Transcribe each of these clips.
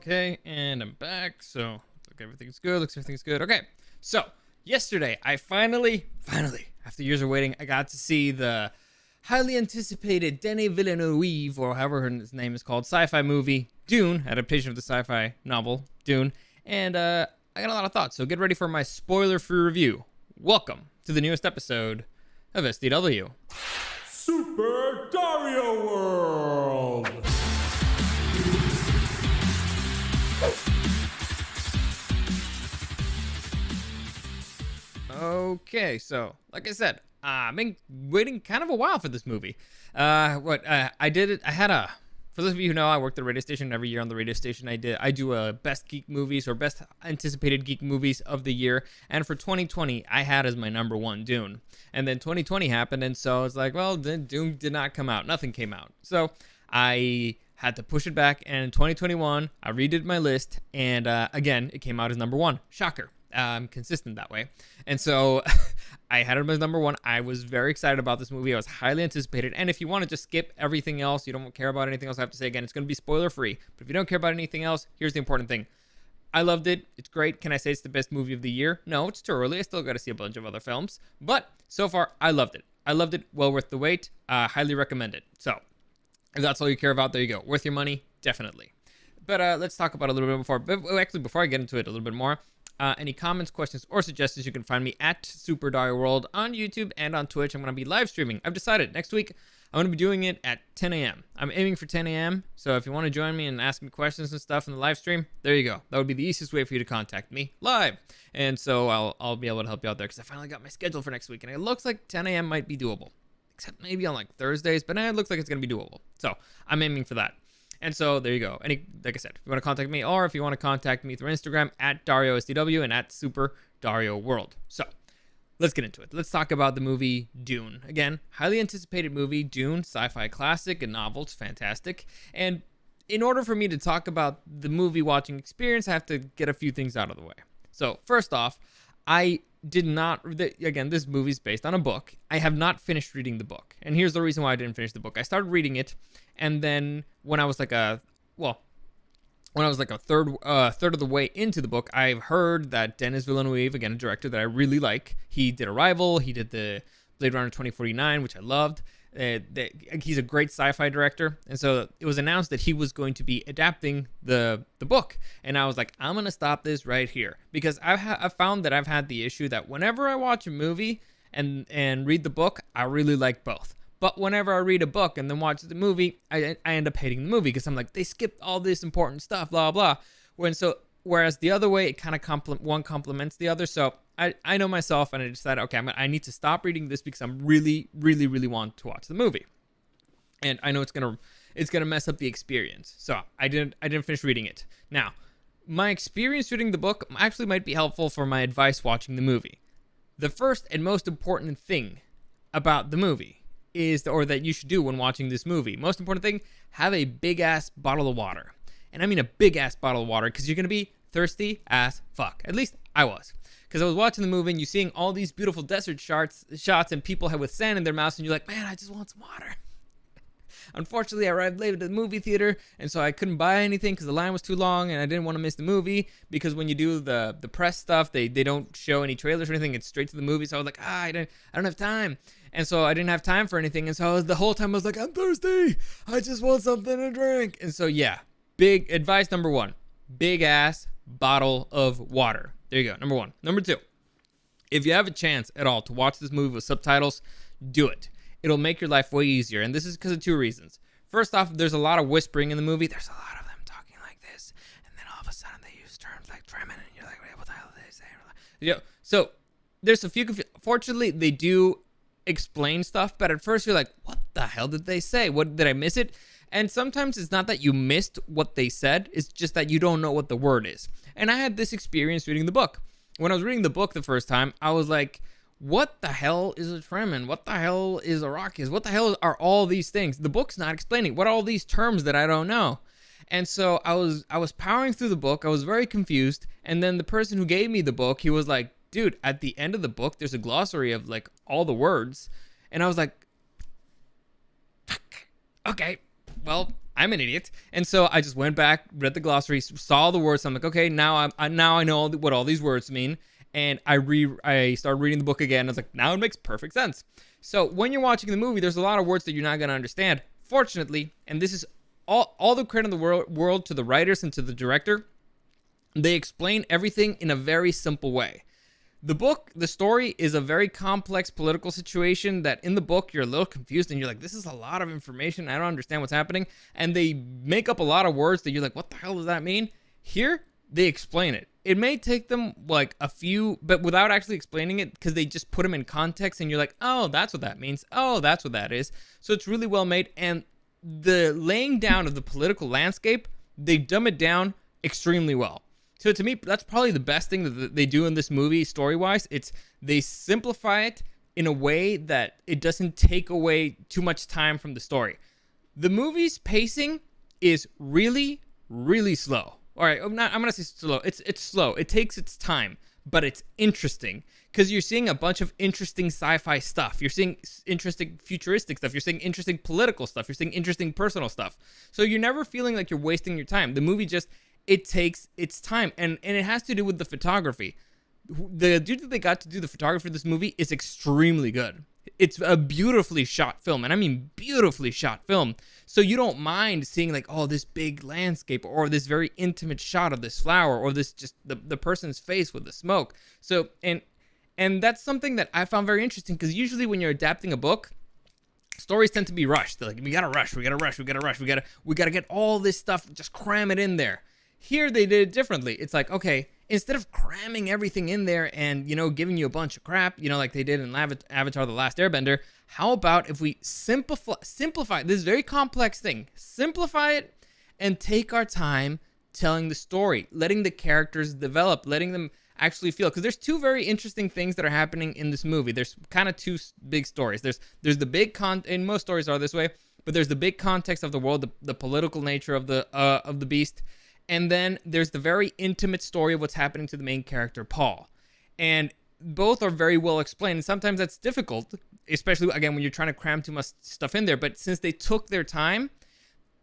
Okay, and I'm back. So looks like everything's good. Okay, so yesterday I finally, after years of waiting, I got to see the highly anticipated Denis Villeneuve, or however his name is called, sci-fi movie Dune, adaptation of the sci-fi novel Dune, and I got a lot of thoughts. So get ready for my spoiler-free review. Welcome to the newest episode of SDW. Super Dario World! Okay, so like I said, I've been waiting kind of a while for this movie. I did it. For those of you who know, I worked at a radio station. Every year on the radio station, I do a best geek movies or best anticipated geek movies of the year. And for 2020, I had as my number one Dune. And then 2020 happened, and so it's like, well, then Dune did not come out. Nothing came out. So I had to push it back. And in 2021, I redid my list, and again, it came out as number one. Shocker. I'm consistent that way. And so I had it as number one. I was very excited about this movie. I was highly anticipated. And if you want to just skip everything else, you don't care about anything else I have to say, again, it's going to be spoiler free. But if you don't care about anything else, here's the important thing. I loved it. It's great. Can I say it's the best movie of the year? No, it's too early. I still got to see a bunch of other films. But so far, I loved it. Well worth the wait. Highly recommend it. So if that's all you care about, there you go. Worth your money? Definitely. But let's talk about it a little bit before I get into it a little bit more. Any comments, questions, or suggestions, you can find me at Super Dario World on YouTube and on Twitch. I'm going to be live streaming. I've decided next week I'm going to be doing it at 10 a.m. I'm aiming for 10 a.m. So if you want to join me and ask me questions and stuff in the live stream, there you go. That would be the easiest way for you to contact me live. And so I'll be able to help you out there because I finally got my schedule for next week. And it looks like 10 a.m. might be doable, except maybe on like Thursdays. But it looks like it's going to be doable. So I'm aiming for that. And so there you go. Like I said, if you want to contact me, or if you want to contact me through Instagram at DarioSDW and at Super Dario World. So let's get into it. Let's talk about the movie Dune. Again, highly anticipated movie, Dune, sci-fi classic, a novel. It's fantastic. And in order for me to talk about the movie watching experience, I have to get a few things out of the way. So first off, I did not, again, this movie's based on a book. I have not finished reading the book. And here's the reason why I didn't finish the book. I started reading it, and then when I was like a third of the way into the book, I've heard that Denis Villeneuve, again, a director that I really like, he did Arrival, he did the Blade Runner 2049, which I loved. He's a great sci-fi director, and so it was announced that he was going to be adapting the book, and I was like, I'm gonna stop this right here, because I've found that I've had the issue that whenever I watch a movie and read the book, I really like both. But whenever I read a book and then watch the movie, I end up hating the movie because I'm like, they skipped all this important stuff, blah, blah. Whereas the other way, it kind of one complements the other. So I know myself, and I decided, okay, I need to stop reading this because I'm really, really, really want to watch the movie. And I know it's gonna mess up the experience. So I didn't finish reading it. Now, my experience reading the book actually might be helpful for my advice watching the movie. The first and most important thing about the movie that you should do when watching this movie. Most important thing, have a big ass bottle of water. And I mean a big ass bottle of water because you're going to be thirsty as fuck. At least I was. Because I was watching the movie and you're seeing all these beautiful desert shots and people with sand in their mouths and you're like, man, I just want some water. Unfortunately, I arrived late at the movie theater, and so I couldn't buy anything because the line was too long, and I didn't want to miss the movie because when you do the press stuff, they don't show any trailers or anything. It's straight to the movie, so I was like, I don't have time. And so I didn't have time for anything, and so the whole time I was like, I'm thirsty. I just want something to drink. And so, yeah, big advice number one, big ass bottle of water. There you go, number one. Number two, if you have a chance at all to watch this movie with subtitles, do it. It'll make your life way easier, and this is because of two reasons. First off, there's a lot of whispering in the movie. There's a lot of them talking like this, and then all of a sudden they use terms like Fremen, and you're like, what the hell are they saying? Yeah, so there's a few. Fortunately, they do explain stuff, but at first you're like, what the hell did they say? What did I miss it? And sometimes it's not that you missed what they said, it's just that you don't know what the word is. And I had this experience reading the book. When I was reading the book the first time, I was like, what the hell is a Fremen? What the hell is Arrakis? What the hell are all these things? The book's not explaining. What are all these terms that I don't know? And so I was powering through the book. I was very confused. And then the person who gave me the book, he was like, dude, at the end of the book, there's a glossary of like all the words. And I was like, fuck, okay, well, I'm an idiot. And so I just went back, read the glossary, saw the words. I'm like, okay, now I know what all these words mean. And I started reading the book again. I was like, now it makes perfect sense. So when you're watching the movie, there's a lot of words that you're not going to understand. Fortunately, and this is all the credit in the world to the writers and to the director, they explain everything in a very simple way. The story is a very complex political situation that in the book you're a little confused and you're like, this is a lot of information. I don't understand what's happening. And they make up a lot of words that you're like, what the hell does that mean? Here, they explain it. It may take them like a few, but without actually explaining it, because they just put them in context and you're like, oh, that's what that means. Oh, that's what that is. So it's really well made. And the laying down of the political landscape, they dumb it down extremely well. So to me, that's probably the best thing that they do in this movie story-wise. It's they simplify it in a way that it doesn't take away too much time from the story. The movie's pacing is really, really slow. All right, I'm gonna say slow. It's slow. It takes its time, but it's interesting because you're seeing a bunch of interesting sci-fi stuff. You're seeing interesting futuristic stuff. You're seeing interesting political stuff. You're seeing interesting personal stuff. So you're never feeling like you're wasting your time. The movie just it takes its time, and it has to do with the photography. The dude that they got to do the photography of this movie is extremely good. It's a beautifully shot film, and I mean beautifully shot film. So you don't mind seeing like, oh, this big landscape or this very intimate shot of this flower or this just the person's face with the smoke. So and that's something that I found very interesting because usually when you're adapting a book, stories tend to be rushed. They're like, we gotta rush, we gotta get all this stuff, just cram it in there. Here they did it differently. It's like, okay, instead of cramming everything in there and, giving you a bunch of crap, like they did in Avatar The Last Airbender, how about if we simplify this very complex thing, simplify it and take our time telling the story, letting the characters develop, letting them actually feel. Because there's two very interesting things that are happening in this movie. There's kind of two big stories. There's the big and most stories are this way, but there's the big context of the world, the political nature of the beast. And then there's the very intimate story of what's happening to the main character, Paul. And both are very well explained. And sometimes that's difficult, especially, again, when you're trying to cram too much stuff in there. But since they took their time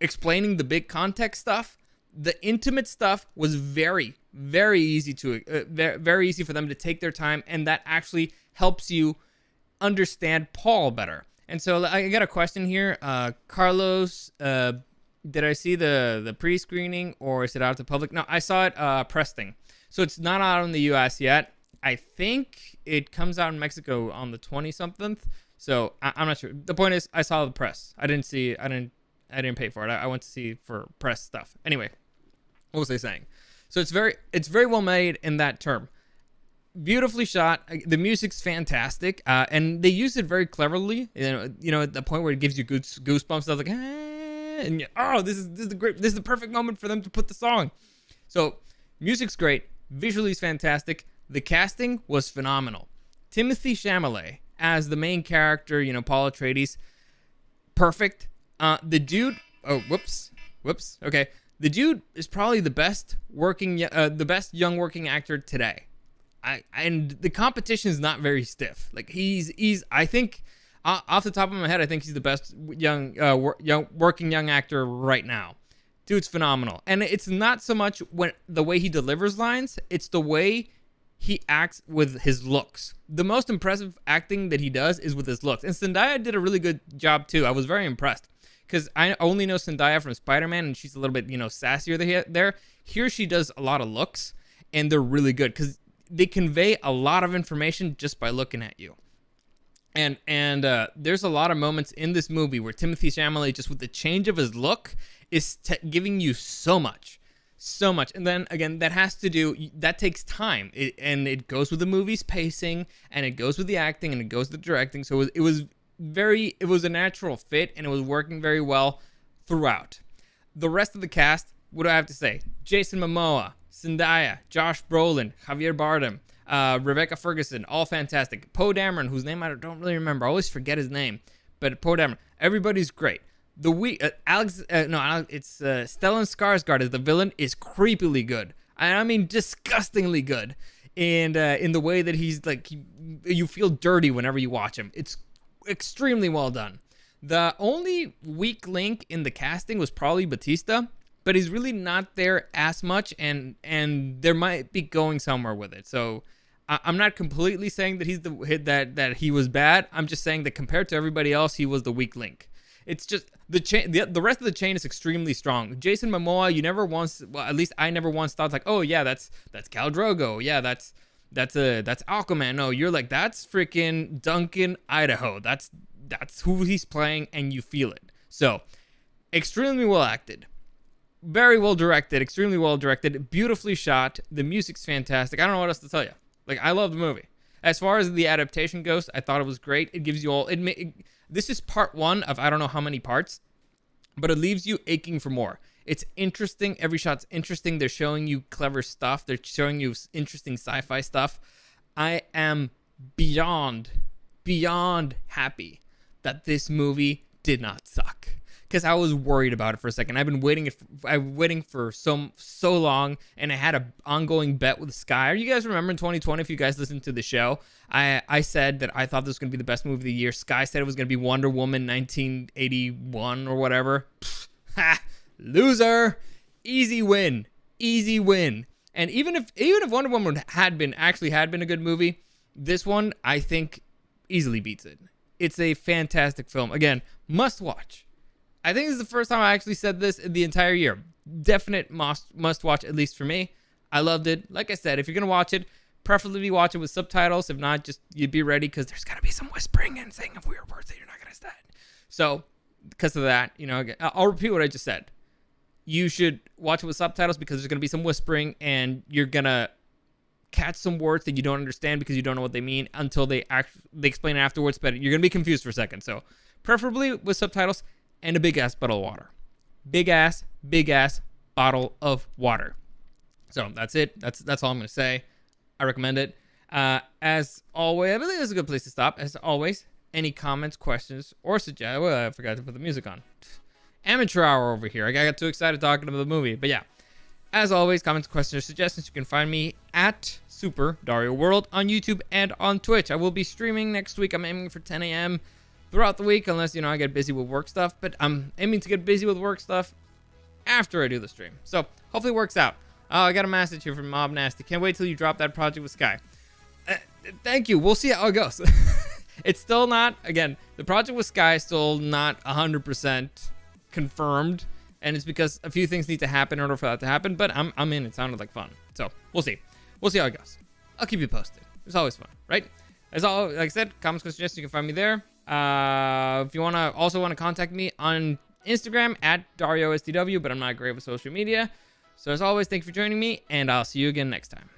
explaining the big context stuff, the intimate stuff was very, very easy very easy for them to take their time. And that actually helps you understand Paul better. And so I got a question here. Carlos... did I see the pre-screening or is it out to public? No, I saw it press thing. So it's not out in the US yet. I think it comes out in Mexico on the 20-something. So I'm not sure. The point is I saw the press. I didn't pay for it. I went to see for press stuff. Anyway, what was I saying? So it's very well made in that term. Beautifully shot. The music's fantastic. And they use it very cleverly. At the point where it gives you goosebumps. I was like, and this is the perfect moment for them to put the song. So music's great, visually is fantastic. The casting was phenomenal. Timothée Chalamet as the main character, Paul Atreides, perfect. The dude, okay. The dude is probably the best young working actor today. And the competition is not very stiff. Like he's I think. Off the top of my head, I think he's the best young working actor right now. Dude's phenomenal. And it's not so much the way he delivers lines, it's the way he acts with his looks. The most impressive acting that he does is with his looks. And Zendaya did a really good job too. I was very impressed because I only know Zendaya from Spider-Man and she's a little bit, sassier there. Here she does a lot of looks and they're really good because they convey a lot of information just by looking at you. And there's a lot of moments in this movie where Timothée Chalamet, just with the change of his look, is giving you so much. And then again, that takes time, and it goes with the movie's pacing, and it goes with the acting, and it goes with the directing. So it was a natural fit, and it was working very well throughout. The rest of the cast, what do I have to say? Jason Momoa, Zendaya, Josh Brolin, Javier Bardem. Rebecca Ferguson, all fantastic. Poe Dameron, whose name I don't really remember. I always forget his name. But Poe Dameron, everybody's great. Stellan Skarsgård as the villain is creepily good. I mean, disgustingly good. And in the way that he's like, you feel dirty whenever you watch him. It's extremely well done. The only weak link in the casting was probably Batista, but he's really not there as much, and there might be going somewhere with it. So I'm not completely saying that he's that he was bad. I'm just saying that compared to everybody else, he was the weak link. It's just the rest of the chain is extremely strong. Jason Momoa, you never once, well, at least I never once thought like, oh yeah, that's Khal Drogo. Yeah, that's Aquaman. No, you're like, that's freaking Duncan, Idaho. That's who he's playing, and you feel it. So extremely well acted. Very well directed, extremely well directed, beautifully shot. The music's fantastic. I don't know what else to tell you. Like, I love the movie. As far as the adaptation goes, I thought it was great. It gives you all... this is part one of I don't know how many parts, but it leaves you aching for more. It's interesting. Every shot's interesting. They're showing you clever stuff. They're showing you interesting sci-fi stuff. I am beyond happy that this movie did not suck. Because I was worried about it for a second. I've been waiting for so long, and I had an ongoing bet with Sky. You guys remember in 2020, if you guys listened to the show, I said that I thought this was going to be the best movie of the year. Sky said it was going to be Wonder Woman 1981 or whatever. Ha! Loser! Easy win. And even if Wonder Woman had been a good movie, this one, I think, easily beats it. It's a fantastic film. Again, must watch. I think this is the first time I actually said this in the entire year. Definite must watch, at least for me. I loved it. Like I said, if you're going to watch it, preferably watch it with subtitles. If not, just you'd be ready, because there's going to be some whispering and saying of weird words that you're not going to say. So, because of that, I'll repeat what I just said. You should watch it with subtitles, because there's going to be some whispering, and you're going to catch some words that you don't understand because you don't know what they mean until they explain it afterwards, but you're going to be confused for a second. So, preferably with subtitles. And a big-ass bottle of water. Big-ass bottle of water. So that's it. That's all I'm going to say. I recommend it. As always, I believe this is a good place to stop. As always, any comments, questions, or suggestions. Well, I forgot to put the music on. Amateur hour over here. I got too excited talking about the movie. But yeah, as always, comments, questions, or suggestions, you can find me at Super Dario World on YouTube and on Twitch. I will be streaming next week. I'm aiming for 10 a.m. throughout the week, unless, I get busy with work stuff. But I'm aiming to get busy with work stuff after I do the stream. So hopefully it works out. Oh, I got a message here from Mob Nasty. Can't wait till you drop that project with Sky. Thank you. We'll see how it goes. It's still not, again, the project with Sky is still not 100% confirmed. And it's because a few things need to happen in order for that to happen. But I'm in. It sounded like fun. So we'll see. We'll see how it goes. I'll keep you posted. It's always fun, right? As all, like I said, comments, suggestions, you can find me there. If you want to contact me on Instagram at DarioSDW, but I'm not great with social media. So as always, thank you for joining me, and I'll see you again next time.